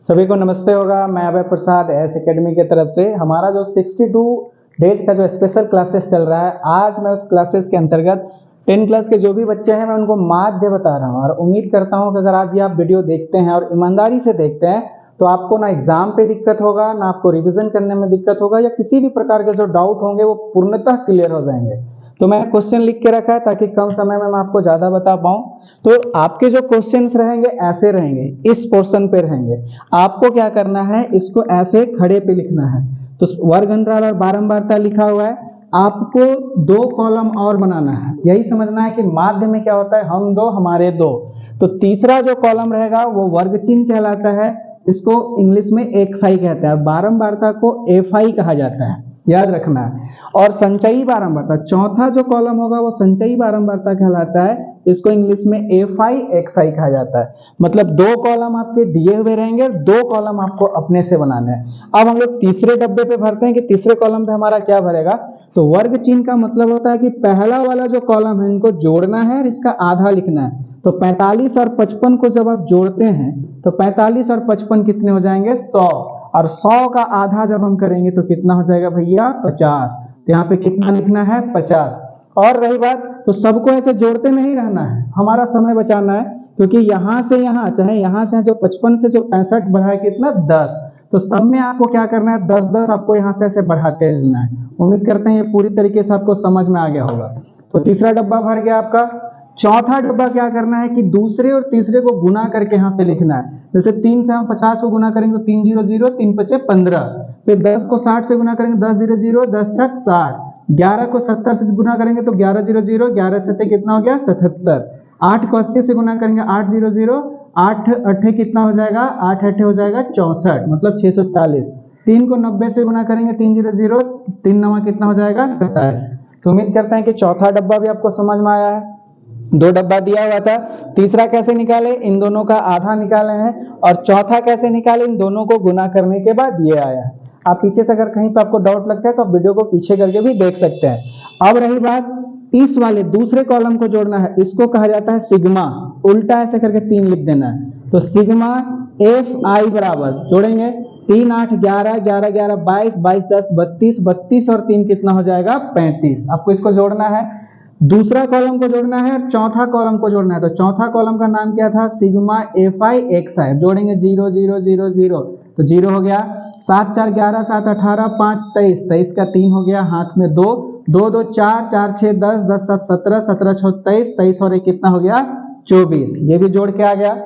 सभी को नमस्ते होगा। मैं अभय प्रसाद एस एकेडमी की तरफ से हमारा जो 62 डेज का जो स्पेशल क्लासेस चल रहा है, आज मैं उस क्लासेस के अंतर्गत 10 क्लास के जो भी बच्चे हैं मैं उनको माध्य बता रहा हूँ और उम्मीद करता हूँ कि अगर आज ये आप वीडियो देखते हैं और ईमानदारी से देखते हैं तो आपको ना एग्जाम पे दिक्कत होगा, ना आपको रिवीजन करने में दिक्कत होगा, या किसी भी प्रकार के जो डाउट होंगे वो पूर्णतः क्लियर हो जाएंगे। तो मैंने क्वेश्चन लिख के रखा है ताकि कम समय में मैं आपको ज्यादा बता पाऊं। तो आपके जो क्वेश्चंस रहेंगे ऐसे रहेंगे, इस पोर्शन पे रहेंगे। आपको क्या करना है, इसको ऐसे खड़े पे लिखना है। तो वर्ग अंतराल और बारंबारता लिखा हुआ है, आपको 2 कॉलम और बनाना है। यही समझना है कि माध्य में क्या होता है, हम दो हमारे दो। तो तीसरा जो कॉलम रहेगा वो वर्ग चिन्ह कहलाता है, इसको इंग्लिश में एक्साई कहते हैं। बारंबारता को एफआई कहा जाता है, याद रखना है। और संचयी बारंबारता, चौथा जो कॉलम होगा वो संचयी बारंबारता कहलाता है, इसको इंग्लिश में एफआई एक्सआई कहा जाता है। मतलब 2 कॉलम आपके दिए हुए रहेंगे, 2 कॉलम आपको अपने से बनाने हैं। अब हम लोग तीसरे डब्बे पे भरते हैं कि तीसरे कॉलम पे हमारा क्या भरेगा। तो वर्ग चिन्ह का मतलब होता है कि पहला वाला जो कॉलम है इनको जोड़ना है और इसका आधा लिखना है। तो 45 और 55 को जब आप जोड़ते हैं तो 45 और 55 कितने हो जाएंगे, 100। और 100 का आधा जब हम करेंगे तो कितना हो जाएगा भैया, 50। तो यहाँ पे कितना लिखना है, 50। और रही बात, तो सबको ऐसे जोड़ते नहीं रहना है, हमारा समय बचाना है, क्योंकि यहाँ से यहाँ चाहे यहाँ से जो 55 से जो 65 बढ़ा है कितना, 10। तो सब में आपको क्या करना है, 10-10 आपको यहाँ से ऐसे बढ़ाते रहना है। उम्मीद करते हैं ये पूरी तरीके से आपको समझ में आ गया होगा। तो तीसरा डब्बा भर गया आपका। चौथा डब्बा क्या करना है कि दूसरे और तीसरे को गुना करके यहाँ पे लिखना है। जैसे 3 से हम 50 को गुना करेंगे तो 3 0 0, 3 5 15। फिर 10 को 60 से गुना करेंगे 10 0 0, 10 6 60। 11 को 70 से गुना करेंगे तो 11 0 0, 11 7 कितना हो गया, 77। 8 को 80 से गुना करेंगे 8 0 0, 8 8 कितना हो जाएगा, 8 8 हो जाएगा 64, मतलब 640। 3 को 90 से गुना करेंगे 3 0 0, 3 9 कितना हो जाएगा, 27। तो उम्मीद करते हैं कि चौथा डब्बा भी आपको समझ में आया है। 2 डब्बा दिया हुआ था, तीसरा कैसे निकाले, इन दोनों का आधा निकाले हैं। और चौथा कैसे निकाले, इन दोनों को गुना करने के बाद ये आया है। आप पीछे से अगर कहीं पे आपको डाउट लगता है तो आप वीडियो को पीछे करके भी देख सकते हैं। अब रही बात, इस वाले दूसरे कॉलम को जोड़ना है, इसको कहा जाता है सिग्मा। उल्टा ऐसे करके 3 लिख देना है। तो सिग्मा एफ आई बराबर जोड़ेंगे 3 8 11 11 11 22 22 10 32 32 और 3 कितना हो जाएगा, 35। आपको इसको जोड़ना है, दूसरा कॉलम को जोड़ना है और चौथा कॉलम को जोड़ना है। तो चौथा कॉलम का नाम क्या था, सिग्मा एफ आई एक्स आई। जोड़ेंगे 0 0 0 0, तो 0 हो गया। 7 4 11 7 18 5 23, 23 का 3 हो गया, हाथ में 2 2 2 4 4 6 10 10 7 17 17 6 23, 23 और 1 कितना हो गया, 24। ये भी जोड़ के आ गया।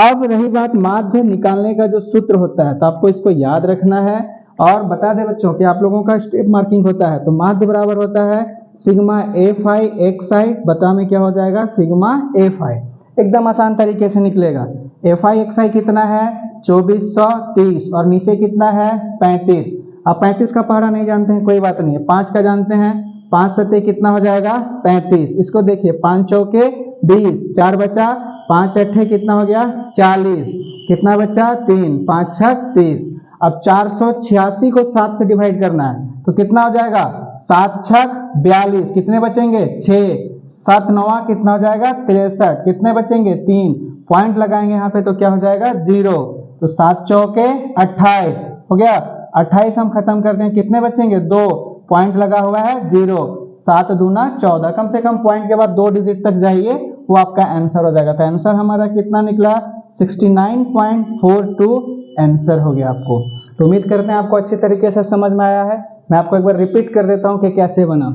अब रही बात माध्य निकालने का जो सूत्र होता है, तो आपको इसको याद रखना है। और बता दें बच्चों कि आप लोगों का स्टेप मार्किंग होता है, तो माध्य बराबर होता है सिग्मा एफ आई एक्स आई, बता में क्या हो जाएगा, सिग्मा एफ आई। एकदम आसान तरीके से निकलेगा। एफ आई एक्स आई कितना है, 2430, और नीचे कितना है, 35। अब 35 का पहाड़ा नहीं जानते हैं, कोई बात नहीं है, 5 का जानते हैं। 5 सत्ते कितना हो जाएगा, 35। इसको देखिए, 5 चौके 20, 4 बचा, 5 अट्ठे कितना हो गया, 40। कितना बचा, 3, 5 6 30। अब 486 को 7 से डिवाइड करना है, तो कितना हो जाएगा, 7 6 42, कितने बचेंगे, 6। 7 9 कितना हो जाएगा, 63, कितने बचेंगे, 3। पॉइंट लगाएंगे यहाँ पे तो क्या हो जाएगा, 0। तो 7 चौके 28 हो गया, 28 हम खत्म करते हैं, कितने बचेंगे, 2। पॉइंट लगा हुआ है 0। 7 दूना 14, कम से कम पॉइंट के बाद 2 डिजिट तक जाइए, वो आपका आंसर हो जाएगा। तो आंसर हमारा कितना निकला, 69.42 आंसर हो गया आपको। तो उम्मीद करते हैं आपको अच्छी तरीके से समझ में आया है। मैं आपको एक बार रिपीट कर देता हूं कि कैसे बना।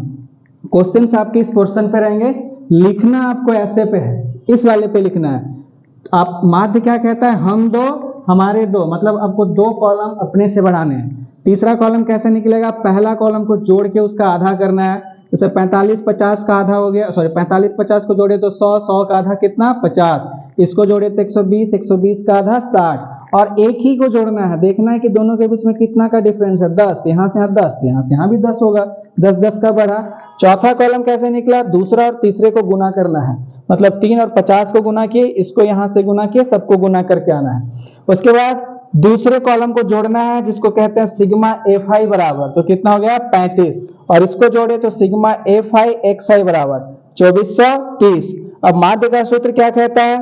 क्वेश्चंस आपके इस पोर्शन पे रहेंगे, लिखना आपको ऐसे पे है, इस वाले पे लिखना है। आप माध्य क्या कहता है, हम दो हमारे दो, मतलब आपको 2 कॉलम अपने से बढ़ाने हैं। तीसरा कॉलम कैसे निकलेगा, पहला कॉलम को जोड़ के उसका आधा करना है। जैसे 45 50 का आधा हो गया, सॉरी 45 50 को जोड़े तो 100, 100 का आधा कितना, 50। इसको जोड़े तो 120, 120 का आधा 60। और एक ही को जोड़ना है, देखना है कि दोनों के बीच में कितना का डिफरेंस है, 10। यहाँ से यहाँ 10, यहाँ से यहाँ भी 10 होगा, 10 10 का बढ़ा। चौथा कॉलम कैसे निकला, दूसरा और तीसरे को गुना करना है, मतलब 3 और 50 को गुना किए, इसको यहाँ से गुना किए, सबको गुना करके आना है। उसके बाद दूसरे कॉलम को जोड़ना है जिसको कहते हैं सिग्मा एफ आई बराबर, तो कितना हो गया, 35। और इसको जोड़े तो सिग्मा एफ आई एक्स आई बराबर 2430। अब माध्य का सूत्र क्या कहता है,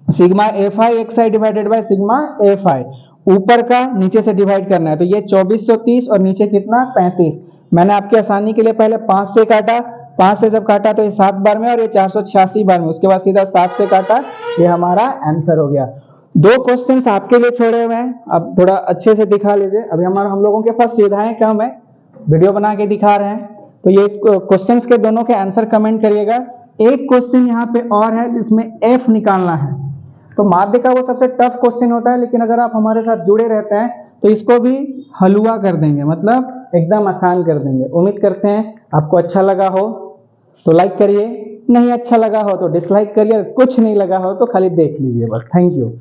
sigma F I x I divided by sigma F I. ऊपर का नीचे से डिवाइड करना है, तो ये 2430 और नीचे कितना 35। मैंने आपकी आसानी के लिए पहले 5 से काटा, 5 से जब काटा तो ये 7 बार में और ये 486 बार में, उसके बाद सीधा 7 से काटा, ये हमारा आंसर हो गया। 2 क्वेश्चंस आपके लिए छोड़े हुए हैं, अब थोड़ा अच्छे से दिखा लीजिए। अभी हम लोगों के पास सुविधाएं कम है, वीडियो बना के दिखा रहे हैं, तो ये क्वेश्चंस के दोनों के आंसर कमेंट करिएगा। एक क्वेश्चन यहाँ पे और है जिसमें एफ निकालना है, तो माध्य का वो सबसे टफ क्वेश्चन होता है, लेकिन अगर आप हमारे साथ जुड़े रहते हैं तो इसको भी हलवा कर देंगे, मतलब एकदम आसान कर देंगे। उम्मीद करते हैं आपको अच्छा लगा हो तो लाइक करिए, नहीं अच्छा लगा हो तो डिसलाइक करिए, कुछ नहीं लगा हो तो खाली देख लीजिए बस। Thank you.